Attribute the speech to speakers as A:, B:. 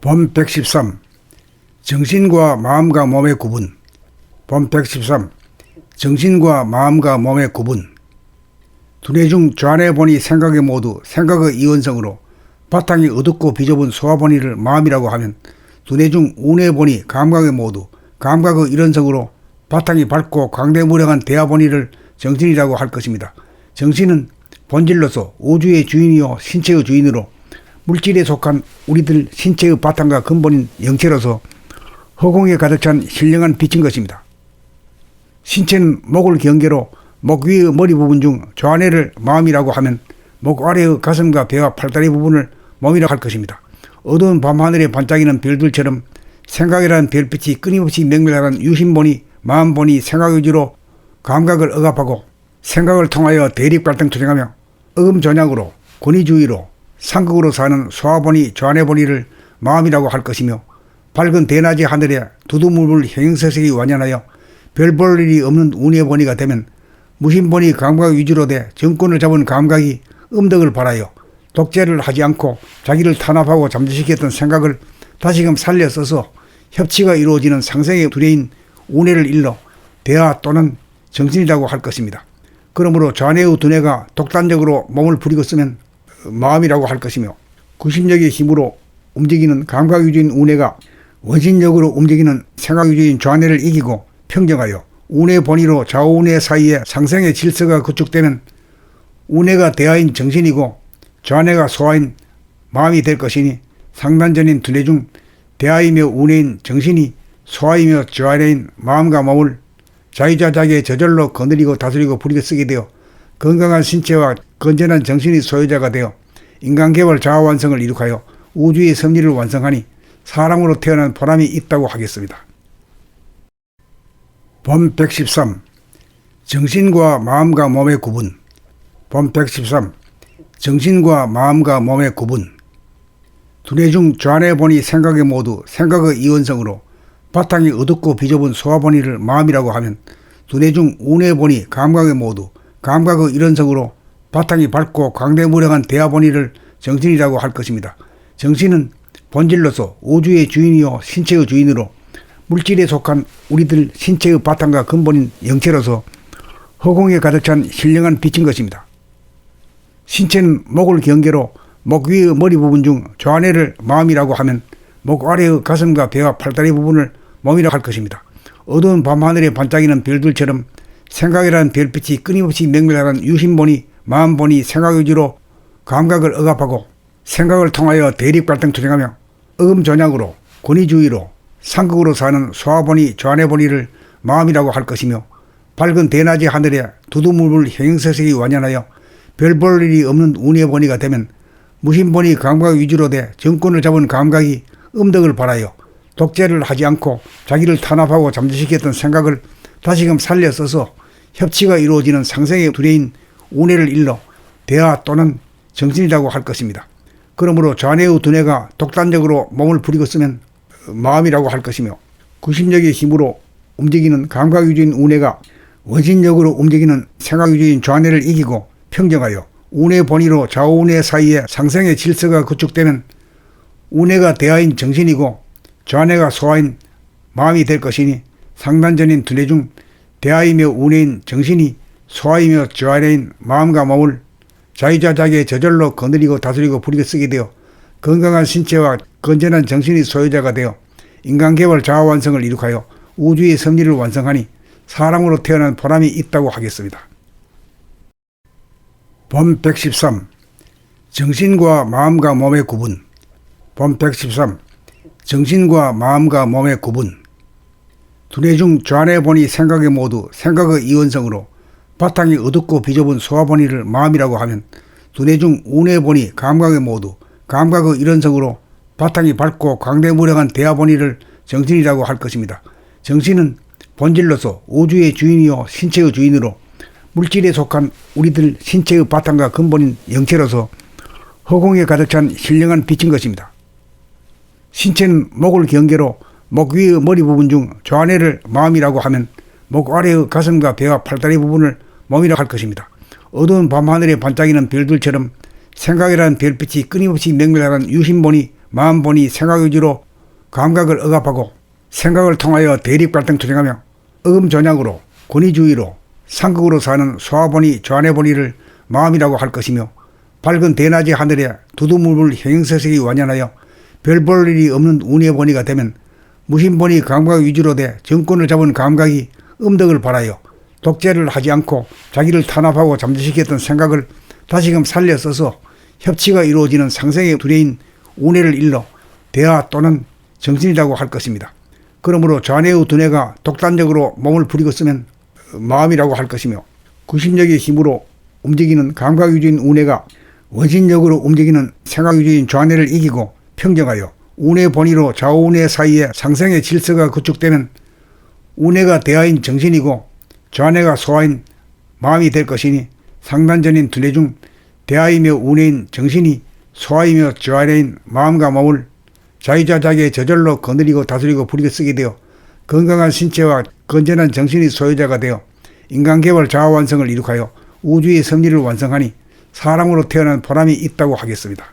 A: 본 113. 정신과 마음과 몸의 구분. 본 113. 정신과 마음과 몸의 구분. 두뇌 중 좌뇌 본이 생각의 모두 생각의 이원성으로 바탕이 어둡고 비좁은 소화본이를 마음이라고 하면, 두뇌 중 우뇌 본이 감각의 모두 감각의 일원성으로 바탕이 밝고 광대무량한 대화본이를 정신이라고 할 것입니다. 정신은 본질로서 우주의 주인이요 신체의 주인으로 물질에 속한 우리들 신체의 바탕과 근본인 영체로서 허공에 가득 찬 신령한 빛인 것입니다. 신체는 목을 경계로 목 위의 머리 부분 중 좌뇌를 마음이라고 하면, 목 아래의 가슴과 배와 팔다리 부분을 몸이라고 할 것입니다. 어두운 밤하늘에 반짝이는 별들처럼 생각이라는 별빛이 끊임없이 맹렬하는 유심본이 마음본이 생각 위주로 감각을 억압하고 생각을 통하여 대립갈등 투쟁하며 어금전약으로 권위주의로 상극으로 사는 소화본이 좌뇌본이를 마음이라고 할 것이며, 밝은 대낮의 하늘에 두두물물 형형색색이 완연하여 별 볼 일이 없는 우뇌본이가 되면, 무심본이 감각 위주로 돼 정권을 잡은 감각이 음덕을 발하여 독재를 하지 않고 자기를 탄압하고 잠재시켰던 생각을 다시금 살려 써서 협치가 이루어지는 상생의 두뇌인 우뇌를 일러 대화 또는 정신이라고 할 것입니다. 그러므로 좌뇌의 두뇌가 독단적으로 몸을 부리고 쓰면 마음이라고 할 것이며, 구심력의 힘으로 움직이는 감각 위주인 우뇌가 원심력으로 움직이는 생각 위주인 좌뇌를 이기고 평정하여 우뇌 본위로 좌우뇌 사이에 상생의 질서가 구축되면 우뇌가 대하인 정신이고 좌뇌가 소하인 마음이 될 것이니, 상단전인 두뇌 중 대하이며 우뇌인 정신이 소하이며 좌뇌인 마음과 몸을 자유자재하게 저절로 거느리고 다스리고 부리고 쓰게 되어 건강한 신체와 건전한 정신의 소유자가 되어 인간개발 자아완성을 이룩하여 우주의 섭리를 완성하니 사람으로 태어난 보람이 있다고 하겠습니다. 본 113. 정신과 마음과 몸의 구분. 본 113. 정신과 마음과 몸의 구분. 두뇌 중 좌뇌 본이 생각의 모두 생각의 이원성으로 바탕이 어둡고 비좁은 소화본이를 마음이라고 하면, 두뇌 중 우뇌 본이 감각의 모두 감각의 일원성으로 바탕이 밝고 광대무량한 대화본이를 정신이라고 할 것입니다. 정신은 본질로서 우주의 주인이요 신체의 주인으로 물질에 속한 우리들 신체의 바탕과 근본인 영체로서 허공에 가득 찬 신령한 빛인 것입니다. 신체는 목을 경계로 목 위의 머리 부분 중 좌뇌를 마음이라고 하면, 목 아래의 가슴과 배와 팔다리 부분을 몸이라고 할 것입니다. 어두운 밤하늘에 반짝이는 별들처럼 생각이라는 별빛이 끊임없이 맹렬하는 유심본이 마음본이 생각 위주로 감각을 억압하고 생각을 통하여 대립갈등 투쟁하며 어금전약으로 권위주의로 상극으로 사는 소화본이 좌뇌본이를 마음이라고 할 것이며, 밝은 대낮의 하늘에 두두물물 형형색색이 완연하여 별 볼 일이 없는 우뇌본이가 되면, 무심본이 감각 위주로 돼 정권을 잡은 감각이 음덕을 발하여 독재를 하지 않고 자기를 탄압하고 잠재시켰던 생각을 다시금 살려 써서 협치가 이루어지는 상생의 두뇌인 우뇌를 일러 대화 또는 정신이라고 할 것입니다. 그러므로 좌뇌의 두뇌가 독단적으로 몸을 부리고 쓰면 마음이라고 할 것이며, 구심력의 힘으로 움직이는 감각 위주인 우뇌가 원심력으로 움직이는 생각 위주인 좌뇌를 이기고 평정하여 우뇌 본위로 좌우뇌 사이에 상생의 질서가 구축되면 우뇌가 대하인 정신이고 좌뇌가 소하인 마음이 될 것이니, 상단전인 두뇌 중 대하이며 우뇌인 정신이 소하이며 좌뇌인 마음과 몸을 자유자재하게 저절로 거느리고 다스리고 부리고 쓰게 되어 건강한 신체와 건전한 정신의 소유자가 되어 인간개발 자아완성을 이룩하여 우주의 섭리를 완성하니 사람으로 태어난 보람이 있다고 하겠습니다. 본 113. 정신과 마음과 몸의 구분. 본 113. 정신과 마음과 몸의 구분. 두뇌 중 좌뇌 본이 생각의 모두 생각의 이원성으로 바탕이 어둡고 비좁은 소화본이를 마음이라고 하면, 두뇌 중 우뇌 본이 감각의 모두 감각의 일원성으로 바탕이 밝고 광대무량한 대화본이를 정신이라고 할 것입니다. 정신은 본질로서 우주의 주인이요 신체의 주인으로 물질에 속한 우리들 신체의 바탕과 근본인 영체로서 허공에 가득 찬 신령한 빛인 것입니다. 신체는 목을 경계로 목 위의 머리 부분 중 좌뇌를 마음이라고 하면, 목 아래의 가슴과 배와 팔다리 부분을 몸이라고 할 것입니다. 어두운 밤하늘에 반짝이는 별들처럼 생각이라는 별빛이 끊임없이 맹렬하는 유심본이 마음본이 생각 위주로 감각을 억압하고 생각을 통하여 대립 갈등 투쟁하며 어금전약으로 권위주의로 상극으로 사는 소화본이 좌뇌본이를 마음이라고 할 것이며 밝은 대낮의 하늘에 두두물물 형형색색이 완연하여 별 볼 일이 없는 운해본이가 되면 무신본이 감각 위주로 돼 정권을 잡은 감각이 음덕을 발하여 독재를 하지 않고 자기를 탄압하고 잠재시켰던 생각을 다시금 살려 써서 협치가 이루어지는 상생의 두뇌인 운해를 일러 대화 또는 정신이라고 할 것입니다. 그러므로 좌뇌의 두뇌가 독단적으로 몸을 부리고 쓰면 마음이라고 할 것이며 구심력의 힘으로 움직이는 감각 위주인 운해가 원심력으로 움직이는 생각 위주인 좌뇌를 이기고 평정하여 운해 본위로 좌우운해 사이에 상생의 질서가 구축되면 운해가 대하인 정신이고 좌뇌가 소하인 마음이 될 것이니 상단전인 두뇌 중 대하이며 운해인 정신이 소하이며 좌뇌인 마음과 몸을 자유자작의 저절로 거느리고 다스리고 부리고 쓰게 되어 건강한 신체와 건전한 정신의 소유자가 되어 인간개발 자아완성을 이룩하여 우주의 섭리를 완성하니 사람으로 태어난 보람이 있다고 하겠습니다.